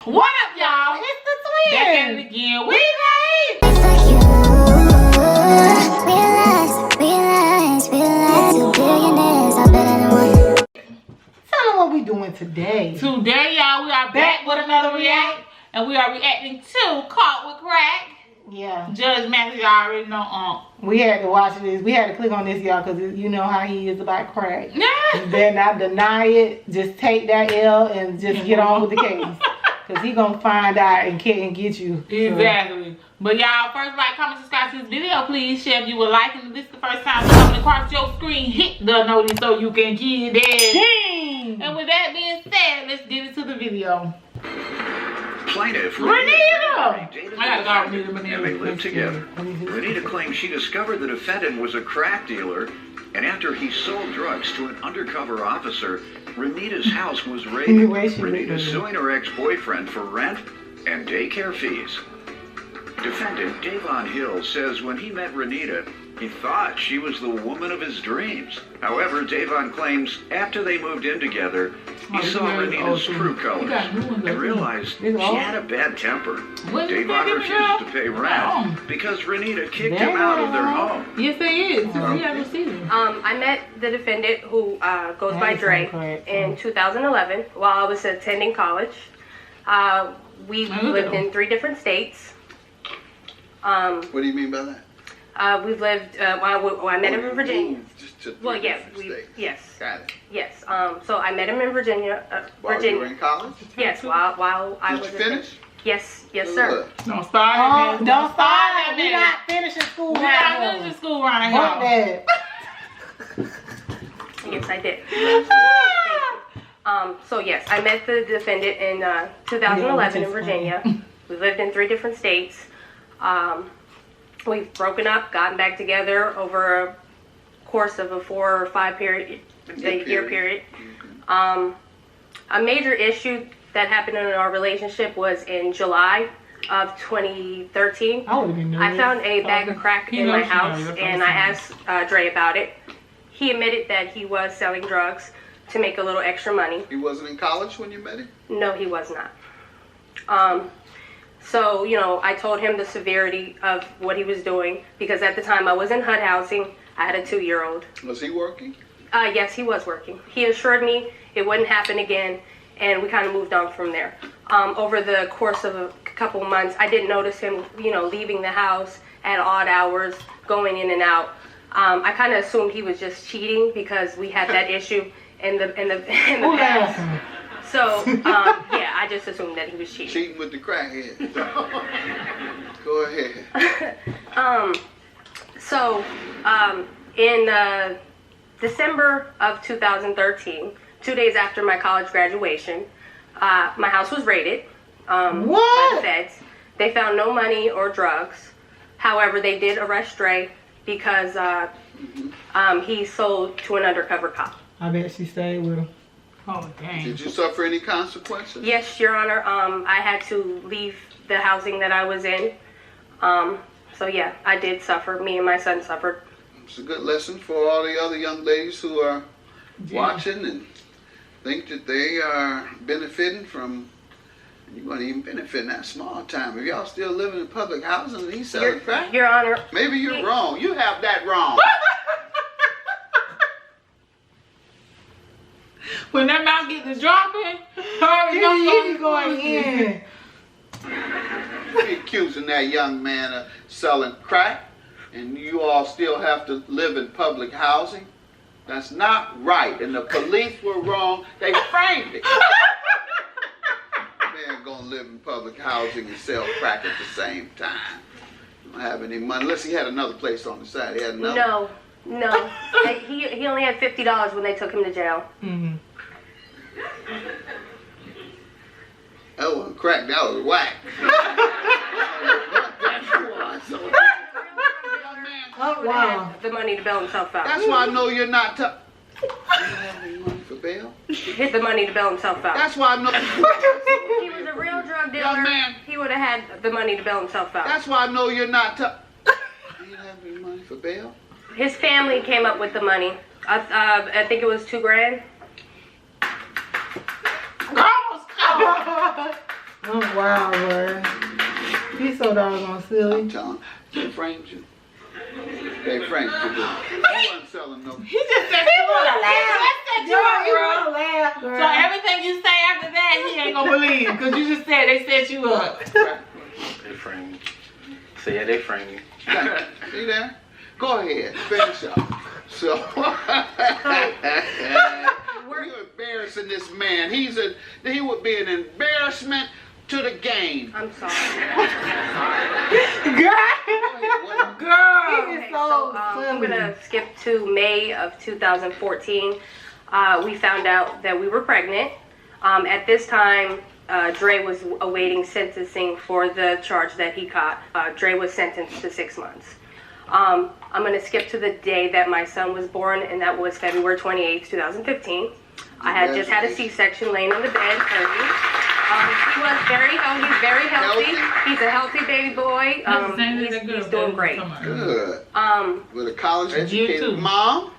What up, y'all? It's the twins. Back at it again. We made. Realize, 2 billionaires are better than one. Tell them what we doing today. Today, y'all, we are back with another react. And we are reacting to Caught with Crack. Yeah. Judge Mathis, y'all already know. We had to watch this. We had to click on this, y'all, because you know how he is about crack. You better not deny it. Just take that L and just get on with the case. Because he going to find out and get you. Exactly. So. But y'all, first like, comment, subscribe to this video. Please share if you would like. And if this is the first time coming across your screen, hit the notice so you can get it. Dang. And with that being said, let's get into the video. Plaintiff Renita! And they lived together. Renita claims she discovered the defendant was a crack dealer, and after he sold drugs to an undercover officer, Renita's house was raided. Renita suing her ex-boyfriend for rent and daycare fees. Defendant Davon Hill says when he met Renita, he thought she was the woman of his dreams. However, Davon claims after they moved in together, he saw Renita's true colors and realized she had a bad temper. Davon refuses to pay rent because Renita kicked him out of their home. Yes, he is. I met the defendant, who goes by Dre, in 2011 while I was attending college. We lived in 3 different states. What do you mean by that? We've lived. I met him in Virginia. Well, yes, yes, got it. Yes. So I met him in Virginia. While you were in college? Yes. While I was. Did you finish? Yes, sir. Don't start. Don't start. We're not finishing school. We're not finishing school right here. Yes, I did. So yes, I met the defendant in 2011 in Virginia. We lived in 3 different states. We've broken up, gotten back together over a course of a 4 or 5 year period. A major issue that happened in our relationship was in July of 2013. I found a bag of crack in my house, and I asked Dre about it. He admitted that he was selling drugs to make a little extra money. He wasn't in college when you met him? No, he was not. So, you know, I told him the severity of what he was doing, because at the time I was in HUD housing. I had a 2-year-old. Was he working? Yes, he was working. He assured me it wouldn't happen again, and we kind of moved on from there. Over the course of a couple months, I didn't notice him, you know, leaving the house at odd hours, going in and out. I kind of assumed he was just cheating because we had that issue in the past. So, yeah, I just assumed that he was cheating. Cheating with the crackhead. Go ahead. In December of 2013, 2 days after my college graduation, my house was raided by the feds. They found no money or drugs. However, they did arrest Dre because he sold to an undercover cop. I bet she stayed with him. Oh, dang. Did you suffer any consequences? Yes, Your Honor. I had to leave the housing that I was in. So yeah, I did suffer. Me and my son suffered. It's a good lesson for all the other young ladies who are watching and think that they are benefiting from. You're going to even benefit in that small time. If y'all still living in public housing and he's selling crack, Your Honor. Maybe you're wrong. You have that wrong. When that mouth gets to dropping, he's going in. You're accusing that young man of selling crack, and you all still have to live in public housing? That's not right, and the police were wrong. They framed it. Man gonna live in public housing and sell crack at the same time. Don't have any money unless he had another place on the side. He had another. No. He only had $50 when they took him to jail. That wasn't crack, that was whack. Had the money to bail himself out. That's why I know you're not tough. You have any money for bail? Hit the money to bail himself out. That's why I know. If he was a real drug dealer, he would have had the money to bail himself out. That's why I know you're not tough. Do you have any money for bail? His family came up with the money. I think it was $2 grand. Oh, wow, bro. He's so doggone silly. I'm telling you. They framed you. They framed you. He wasn't selling no. He just said he wanna laugh. You wanna laugh, girl. So everything you say after that, he ain't gonna believe. Because you just said they set you up. They framed me. So yeah, they framed me. See there? Go ahead. Finish up. So. You're embarrassing this man. He would be an embarrassment to the game. I'm sorry. Girl. Okay, so I'm gonna skip to May of 2014. We found out that we were pregnant. At this time, Dre was awaiting sentencing for the charge that he caught. Dre was sentenced to 6 months. I'm gonna skip to the day that my son was born, and that was February 28th, 2015. I had just had a C-section, laying in the bed, hurting. He was very healthy. He's very healthy. He's a healthy baby boy. He's doing great. Good. With a college-educated mom,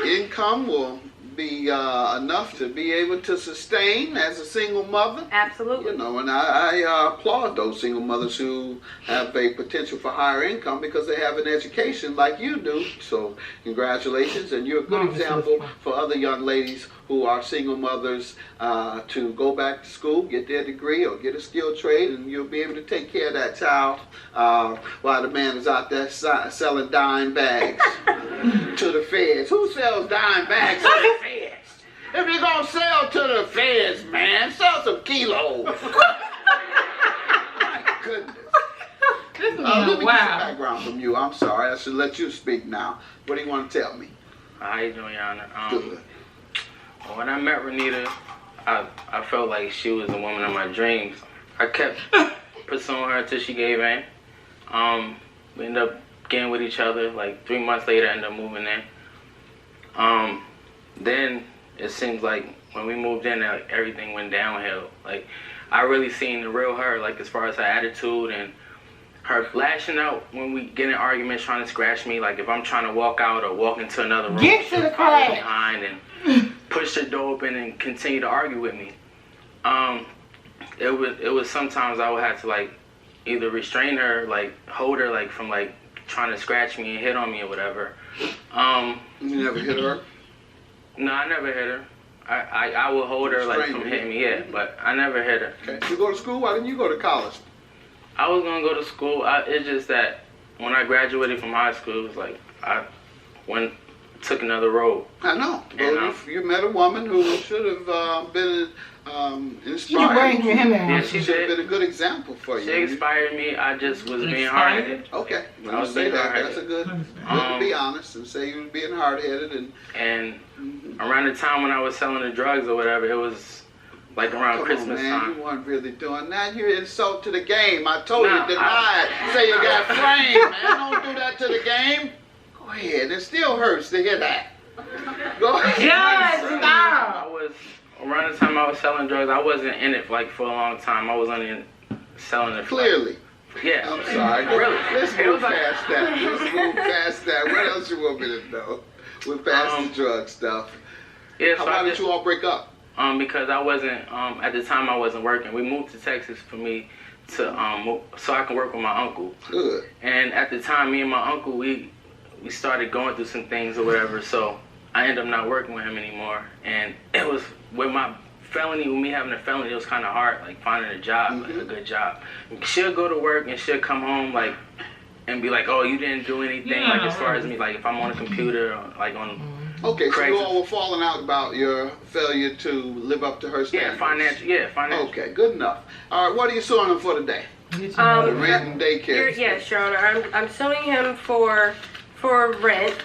income will be enough to be able to sustain as a single mother. Absolutely. You know, and I applaud those single mothers who have a potential for higher income because they have an education like you do. So congratulations, and you're a good example for other young ladies who are single mothers to go back to school, get their degree, or get a skilled trade, and you'll be able to take care of that child while the man is out there selling dime bags to the feds. Who sells dime bags to the feds? If you're going to sell to the feds, man, sell some kilos. My goodness. Let me get some background from you. I'm sorry. I should let you speak now. What do you want to tell me? How you doing, Your Honor? Good. When I met Renita, I felt like she was the woman of my dreams. I kept pursuing her until she gave in. We ended up getting with each other. Like 3 months later, I ended up moving in. Then it seems like when we moved in, everything went downhill. Like I really seen the real her, like as far as her attitude and her lashing out when we get in arguments, trying to scratch me. Like if I'm trying to walk out or walk into another room, get to the car behind and push the door open and continue to argue with me. It was sometimes I would have to like either restrain her, like hold her, like from like trying to scratch me and hit on me or whatever. You never hit her? No, I never hit her. I would hold her like from hitting me, yeah, but I never hit her. Okay. You go to school? Why didn't you go to college? I was gonna go to school. It's just that when I graduated from high school, it was like I took another road. I know. And, you met a woman who should have been inspired. She should have been a good example for you. She inspired me. I just was being hard-headed. Okay. When you say that, that's a good to be honest and say you were being hard-headed. And around the time when I was selling the drugs or whatever, it was like around Christmas time. You weren't really doing that. You insult to the game. I told you, deny it. Say you got framed, man. Don't do that to the game. Go ahead. It still hurts to hear that. Go ahead. I was around the time I was selling drugs. I wasn't in it like for a long time. I was only selling it. Clearly. Yeah. I'm sorry. Really. Let's move past that. Let's move past that. What else you want me to know? We're past the drug stuff. Yeah. So why did you all break up? Because I wasn't at the time I wasn't working. We moved to Texas for me to so I can work with my uncle. Good. And at the time, me and my uncle we started going through some things or whatever. So I ended up not working with him anymore. And it was with my felony, with me having a felony, it was kind of hard, like finding a job, like a good job. She'll go to work and she'll come home like and be like, "Oh, you didn't do anything." Like as far as me, like if I'm on a computer, or, like on. Okay, so you all were falling out about your failure to live up to her standards. Yeah, financial. Okay, good enough. All right, what are you suing him for today? The rent and daycare. Yes, Your Honor. I'm suing him for rent.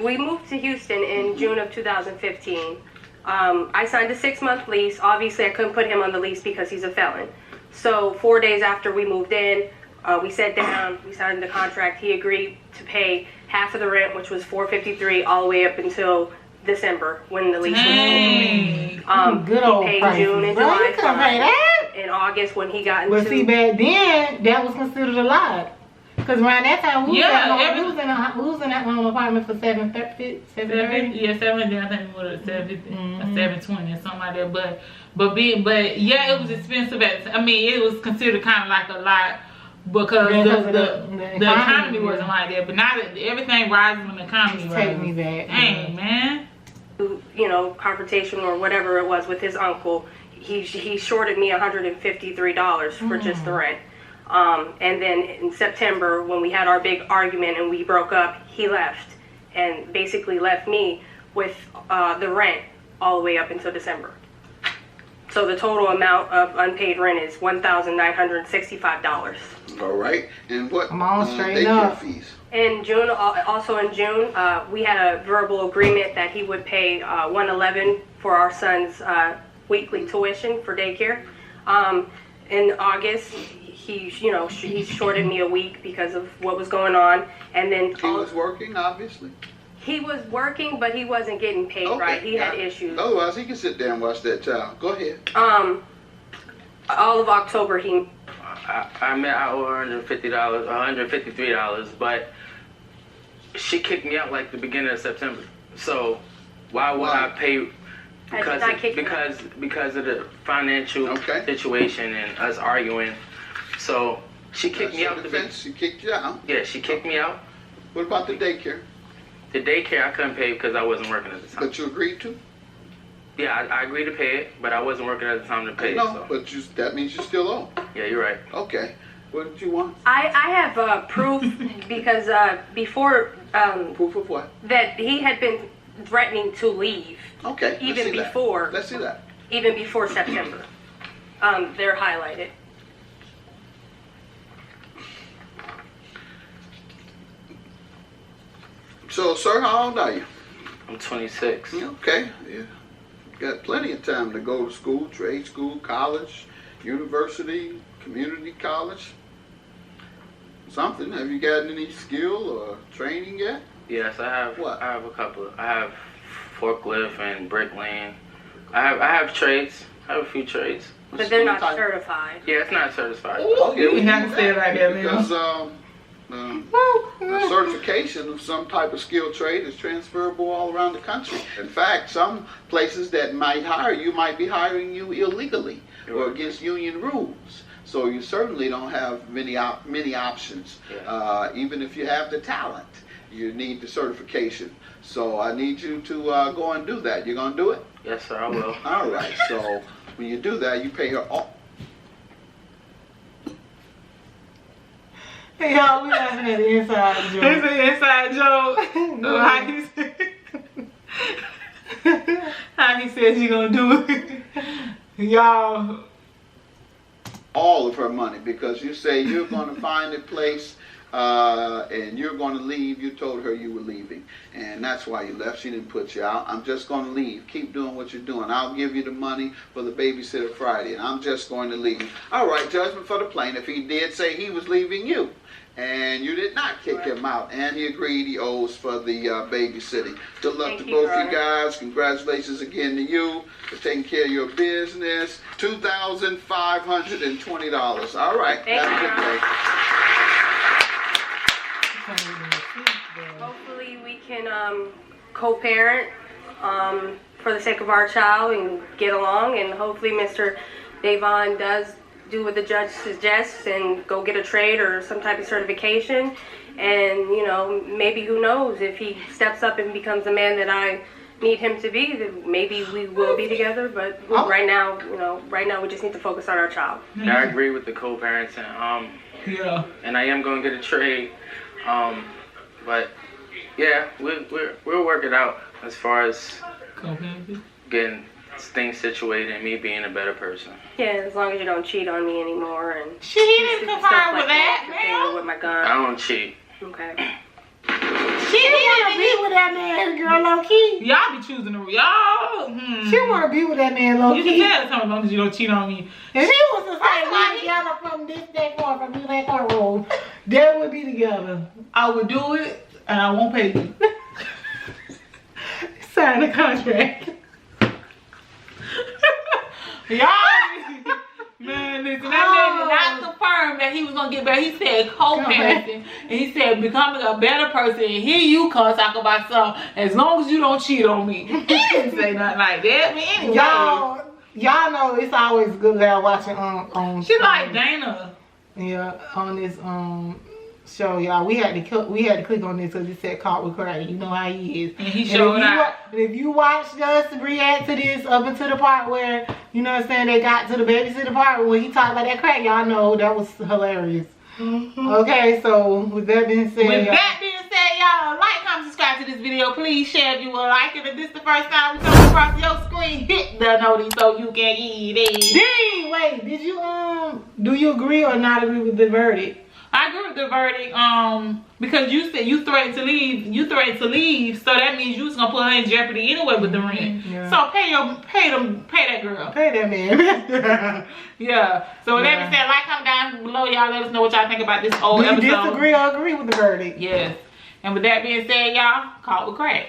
We moved to Houston in June of 2015. I signed a 6-month lease. Obviously, I couldn't put him on the lease because he's a felon. So 4 days after we moved in, we sat down, we signed the contract. He agreed to pay half of the rent, which was $453, all the way up until December when the lease was over. Good old he paid prices. June and July fine. In August when he got into... Well, see, back then, that was considered a lot. Because around that time, we was in that one apartment for $730. Yeah, $700. I think it was $720 or something like that. But But yeah, it was expensive. I mean, it was considered kind of like a lot because the economy wasn't like that. But now that everything rises when the economy rises. Take me back. Dang, man. You know, confrontation or whatever it was with his uncle, he shorted me $153 for just the rent. And then in September, when we had our big argument and we broke up, he left and basically left me with the rent all the way up until December. So the total amount of unpaid rent is $1,965. All right. And what daycare fees? In June, also in June, we had a verbal agreement that he would pay $111 for our son's weekly tuition for daycare. In August, he shorted me a week because of what was going on, and then he was working, obviously. He was working, but he wasn't getting paid right. He had issues. Otherwise, he can sit there and watch that child. Go ahead. All of October, I owe $153, but she kicked me out like the beginning of September. So why would I pay? Because of the financial situation and us arguing. So she kicked me out. She kicked you out. Yeah, she kicked me out. What about the daycare? The daycare I couldn't pay because I wasn't working at the time. But you agreed to? Yeah, I agreed to pay it, but I wasn't working at the time to pay it. No, but that means you still owe. Yeah, you're right. Okay. What did you want? I have proof because before proof of what? That he had been threatening to leave. Okay. Even before. Let's see that. Even before September. They're highlighted. So, sir, how old are you? I'm 26. Okay. Yeah. Got plenty of time to go to school, trade school, college, university, community college. Something. Have you gotten any skill or training yet? Yes, I have. What? I have a couple. I have forklift and bricklaying. I have trades. I have a few trades. But they're not certified. Yeah, it's not certified. Okay, we have to say it like that, because certification of some type of skilled trade is transferable all around the country. In fact, some places that might hire you might be hiring you illegally or against union rules. So you certainly don't have many options. Yeah. Even if you have the talent, you need the certification. So I need you to go and do that. You're going to do it? Yes, sir, I will. All right. So when you do that, you pay her all. Hey, y'all, we laughing at the inside joke. It's an inside joke. How he says you're going to do it. Y'all. All of her money, because you say you're going to find a place and you're going to leave. You told her you were leaving, and that's why you left. She didn't put you out. I'm just going to leave. Keep doing what you're doing. I'll give you the money for the babysitter Friday, and I'm just going to leave. All right, judgment for the plaintiff. He did say he was leaving you, and you did not kick him out, and he agreed he owes for the babysitting. Good luck to both you guys. Congratulations again to you for taking care of your business. $2,520. All right. Thank have a good day. Hopefully we can co-parent for the sake of our child and get along, and hopefully Mr. Davon does do what the judge suggests and go get a trade or some type of certification. And, you know, maybe, who knows, if he steps up and becomes the man that I need him to be, then maybe we will be together. But right now, we just need to focus on our child. Yeah, I agree with the co-parenting. Yeah. And I am going to get a trade. But yeah, we'll work it out as far as getting things situated and me being a better person. Yeah, as long as you don't cheat on me anymore and she didn't confirm with that, man. With my gun. I don't cheat. Okay. She wanna be with that man, girl, low key. Y'all be choosing the y'all. She wanna be with that man, low key. You can tell as long as you don't cheat on me. If she was to say we together from this day forward, from this day forward, they would be together. I would do it, and I won't pay you. Sign the contract. Y'all, man, listen, that man did not confirm that he was gonna get better. He said co-parenting, and he said becoming a better person. And here you come talk about something. As long as you don't cheat on me. He didn't say nothing like that, man. Anyway. y'all know it's always good that watching on. She like Dana. Yeah, on this show, y'all. We had to click on this because it said Caught with Craig. You know how he is. And he showed out. If you watched us react to this up until the part where, you know what I'm saying, they got to the babysitter part where he talked about that crack, y'all know that was hilarious. Okay, so with that being said, y'all, like, comment, subscribe to this video. Please share if you would like it. If this is the first time we come across your screen, hit the notice so you can eat it. Dang, wait, did you do you agree or not agree with the verdict? I agree with the verdict, because you said you threatened to leave. You threatened to leave, so that means you was gonna put her in jeopardy anyway with the rent. Yeah. So pay that girl. Pay that man. Yeah. So with that being said, like, comment down below, y'all. Let us know what y'all think about this old episode. Do you disagree or agree with the verdict? Yes. And with that being said, y'all, Caught with Crack.